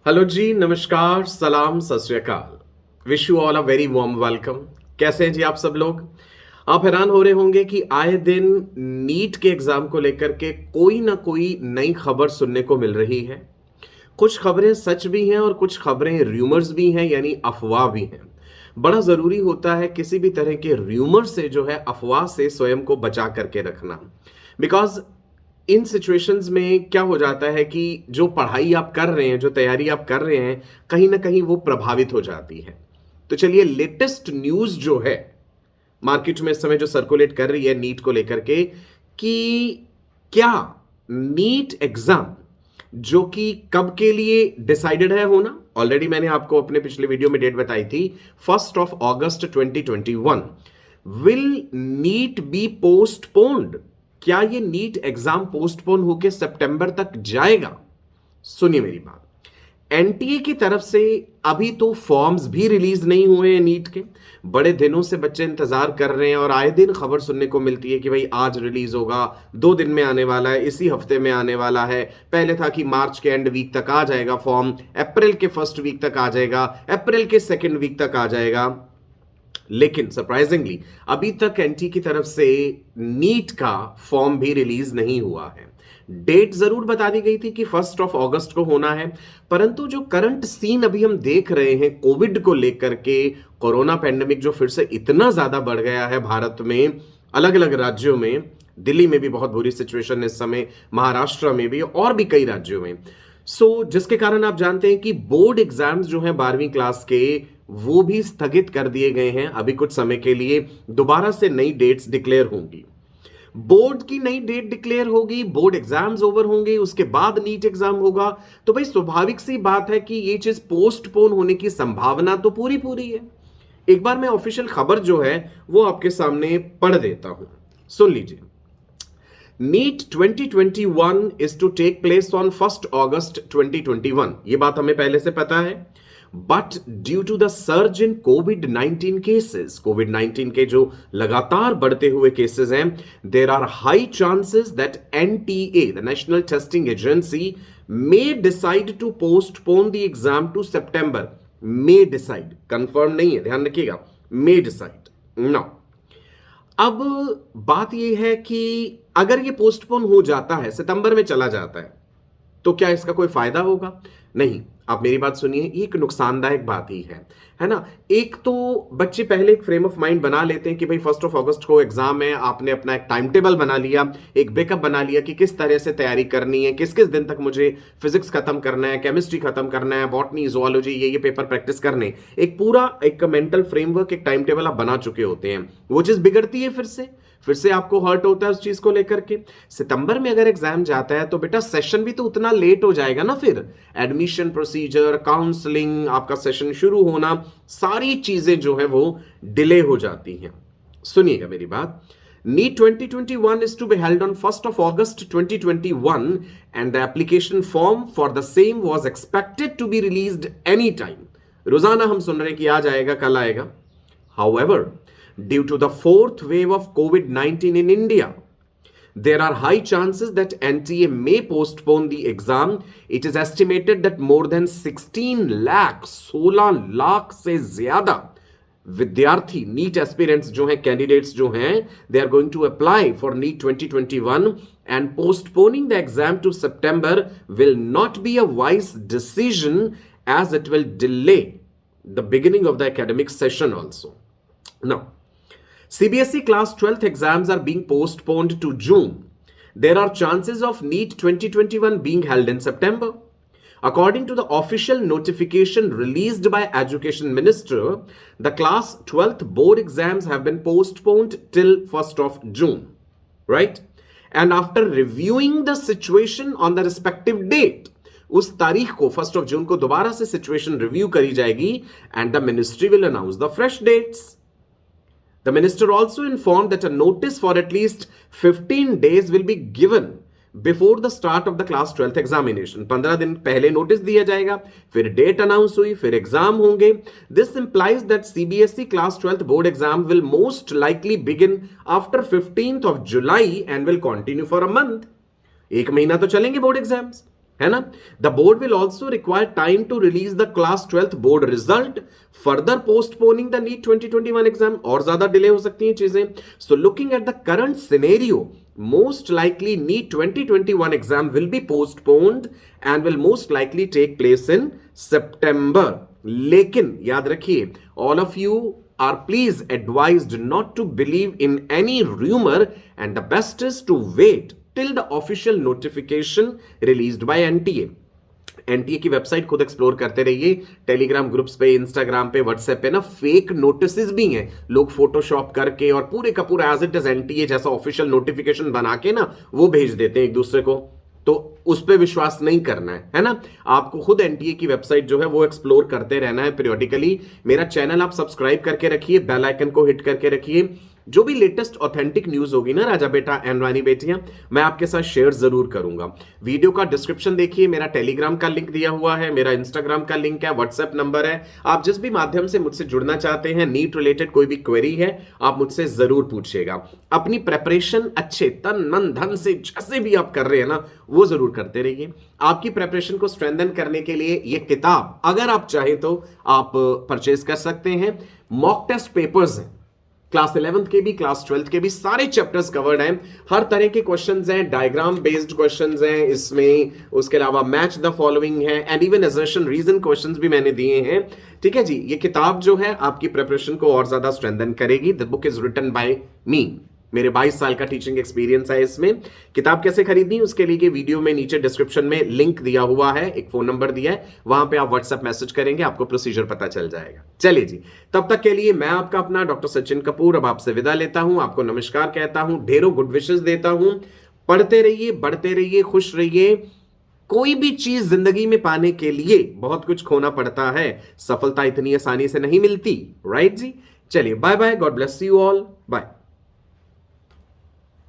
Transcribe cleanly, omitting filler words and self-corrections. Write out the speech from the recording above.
Hello जी, नमस्कार, सलाम, सत श्री अकाल। Wish you all a very warm welcome. कैसे हैं जी आप सब लोग? आप हैरान हो रहे होंगे कि आए दिन नीट के एग्जाम को लेकर के कोई ना कोई नई खबर सुनने को मिल रही है। कुछ खबरें सच भी हैं और कुछ खबरें र्यूमर्स भी हैं, यानी अफवाह भी हैं। बड़ा जरूरी होता है किसी भी तरह के र्यूमर से जो है अफवाह से स्वयं को बचा करके रखना। बिकॉज इन सिचुएशंस में क्या हो जाता है कि जो पढ़ाई आप कर रहे हैं, जो तैयारी आप कर रहे हैं, कहीं ना कहीं वो प्रभावित हो जाती है। तो चलिए, लेटेस्ट न्यूज जो है मार्केट में इस समय जो सर्कुलेट कर रही है नीट को लेकर के, कि क्या नीट एग्जाम जो कि कब के लिए डिसाइडेड है होना, ऑलरेडी मैंने आपको अपने पिछले वीडियो में डेट बताई थी, 1 August 2021, will NEET B postponed? क्या ये नीट एग्जाम पोस्टपोन होकर सितंबर तक जाएगा? सुनिए मेरी बात। एनटीए की तरफ से अभी तो फॉर्म्स भी रिलीज नहीं हुए हैं नीट के। बड़े दिनों से बच्चे इंतजार कर रहे हैं और आए दिन खबर सुनने को मिलती है कि भाई आज रिलीज होगा, 2 दिन में आने वाला है, इसी हफ्ते में आने वाला है। पहले था कि मार्च के एंड वीक तक आ जाएगा फॉर्म, अप्रैल के फर्स्ट वीक तक आ जाएगा, अप्रैल के सेकेंड वीक तक आ जाएगा। लेकिन सरप्राइजिंगली अभी तक एनटी की तरफ से नीट का फॉर्म भी रिलीज नहीं हुआ है। डेट जरूर बता दी गई थी कि 1 अगस्त को होना है, परंतु जो करंट सीन अभी हम देख रहे हैं कोविड को लेकर के, कोरोना पैंडेमिक जो फिर से इतना ज्यादा बढ़ गया है भारत में, अलग अलग राज्यों में, दिल्ली में भी बहुत बुरी सिचुएशन इस समय, महाराष्ट्र में भी और भी कई राज्यों में। जिसके कारण आप जानते हैं कि बोर्ड एग्जाम्स जो हैं 12वीं क्लास के, वो भी स्थगित कर दिए गए हैं अभी कुछ समय के लिए। दोबारा से नई डेट्स डिक्लेयर होंगी, बोर्ड की नई डेट डिक्लेयर होगी, बोर्ड एग्जाम्स ओवर होंगे, उसके बाद नीट एग्जाम होगा। तो भाई स्वाभाविक सी बात है कि ये चीज पोस्टपोन होने की संभावना तो पूरी पूरी है। एक बार मैं ऑफिशियल खबर जो है वो आपके सामने पढ़ देता हूं, सुन लीजिए। NEET 2021 is to take place on 1 August 2021, ये बात हमें पहले से पता है। But due to the surge in कोविड-19 केसेस, कोविड-19 के जो लगातार बढ़ते हुए केसेस हैं, there are high chances that NTA, the National Testing Agency, may decide to postpone the exam to September. May decide, confirm नहीं है, ध्यान रखिएगा, मे डिसाइड नाउ। अब बात यह है कि अगर ये पोस्टपोन हो जाता है, सितंबर में चला जाता है, तो क्या इसका कोई फायदा होगा? नहीं। आप मेरी बात सुनिए, एक नुकसानदायक बात ही है ना। एक तो बच्चे पहले एक फ्रेम ऑफ माइंड बना लेते हैं कि भाई 1 अगस्त को एग्जाम है, आपने अपना एक टाइम टेबल बना लिया, एक बैकअप बना लिया कि किस तरह से तैयारी करनी है, किस किस दिन तक मुझे फिजिक्स खत्म करना है, केमिस्ट्री खत्म करना है, बॉटनी, जोलॉजी, ये पेपर प्रैक्टिस करने। एक पूरा एक मेंटल फ्रेमवर्क, एक टाइम टेबल आप बना चुके होते हैं। वो चीज बिगड़ती है, फिर से आपको हर्ट होता है उस चीज को लेकर के। सितंबर में अगर एग्जाम जाता है तो बेटा सेशन भी तो उतना लेट हो जाएगा ना, फिर एडमिशन प्रोसीजर, काउंसलिंग, आपका सेशन शुरू होना, सारी चीजें जो है वो डिले हो जाती हैं। सुनिएगा मेरी बात। NEET 2021 is to be held on 1 August 2021 and the application form for the same was expected to be released anytime. रोजाना हम सुन रहे हैं कि आज आएगा, कल आएगा। However, due to the fourth wave of COVID-19 in India, there are high chances that NTA may postpone the exam. It is estimated that more than 16 lakh से ज्यादा विद्यार्थी, नीट एस्पिरेंट्स जो हैं, कैंडिडेट्स जो हैं, they are going to apply for NEET 2021 and postponing the exam to September will not be a wise decision as it will delay the beginning of the academic session also. Now, CBSE class 12th exams are being postponed to June. There are chances of NEET 2021 being held in September. According to the official notification released by Education Minister, the class 12th board exams have been postponed till 1st of June, right? And after reviewing the situation on the respective date, उस तारीख को 1st of June को दोबारा से situation review करी जाएगी and the ministry will announce the fresh dates. The minister also informed that a notice for at least 15 days will be given before the start of the class 12th examination. 15 दिन पहले notice दिया जाएगा, फिर date announce हुई, फिर exam होंगे. This implies that CBSE class 12th board exam will most likely begin after 15th of July and will continue for a month. एक महीना तो चलेंगे बोर्ड एग्जाम्स. है ना? The board will also require time to release the class 12th board result, further postponing the NEET 2021 exam, और ज्यादा delay हो सकती हैं चीजें. So looking at the current scenario, most likely NEET 2021 exam will be postponed and will most likely take place in September. लेकिन याद रखिए, all of you are please advised not to believe in any rumor and the best is to wait till the official notification released by NTA. NTA की website खुद explore करते रहिए. Telegram groups पे, Instagram पे, WhatsApp पे ना fake notices भी हैं. लोग फोटोशॉप करके और पूरे का पूरा एज इट इज एनटीए जैसा ऑफिशियल नोटिफिकेशन बना के ना वो भेज देते हैं एक दूसरे को. तो उस पर विश्वास नहीं करना है ना? आपको खुद एनटीए की वेबसाइट जो है वो एक्सप्लोर करते रहना है पीरियोडिकली. मेरा चैनल आप सब्सक्राइब करके रखिए, बेल आइकन को हिट करके रखिए. जो भी लेटेस्ट ऑथेंटिक न्यूज होगी ना राजा बेटा एंड रानी बेटियां, मैं आपके साथ शेयर जरूर करूंगा. वीडियो का डिस्क्रिप्शन देखिए, मेरा टेलीग्राम का लिंक दिया हुआ है, मेरा इंस्टाग्राम का लिंक है, व्हाट्सएप नंबर है. आप जिस भी माध्यम से मुझसे जुड़ना चाहते हैं, नीट रिलेटेड कोई भी क्वेरी है, आप मुझसे जरूर पूछिएगा. अपनी प्रेपरेशन अच्छे तन मन धन से जैसे भी आप कर रहे हैं ना, वो जरूर करते रहिए. आपकी प्रेपरेशन को स्ट्रेंथन करने के लिए ये किताब अगर आप चाहें तो आप परचेज कर सकते हैं. मॉक टेस्ट पेपर्स हैं, क्लास 11th के भी, क्लास 12th के भी, सारे चैप्टर्स कवर्ड हैं. हर तरह के क्वेश्चंस हैं, डायग्राम बेस्ड क्वेश्चंस हैं इसमें. उसके अलावा मैच द फॉलोइंग है and even assertion reason questions भी मैंने दिए हैं. ठीक है जी, ये किताब जो है आपकी प्रिपरेशन को और ज्यादा स्ट्रेंथन करेगी. The book is written by me. मेरे 22 साल का टीचिंग एक्सपीरियंस है इसमें. किताब कैसे खरीदनी उसके लिए वीडियो में नीचे डिस्क्रिप्शन में लिंक दिया हुआ है, एक फोन नंबर दिया है, वहां पे आप व्हाट्सएप मैसेज करेंगे, आपको प्रोसीजर पता चल जाएगा. चलिए जी, तब तक के लिए मैं आपका अपना डॉक्टर सचिन कपूर अब आपसे विदा लेता हूं. आपको नमस्कार कहता हूं, ढेरों गुड विशेस देता हूं. पढ़ते रहिए, बढ़ते रहिए, खुश रहिए. कोई भी चीज जिंदगी में पाने के लिए बहुत कुछ खोना पड़ता है. सफलता इतनी आसानी से नहीं मिलती. राइट जी. चलिए, bye bye, God bless you all, bye.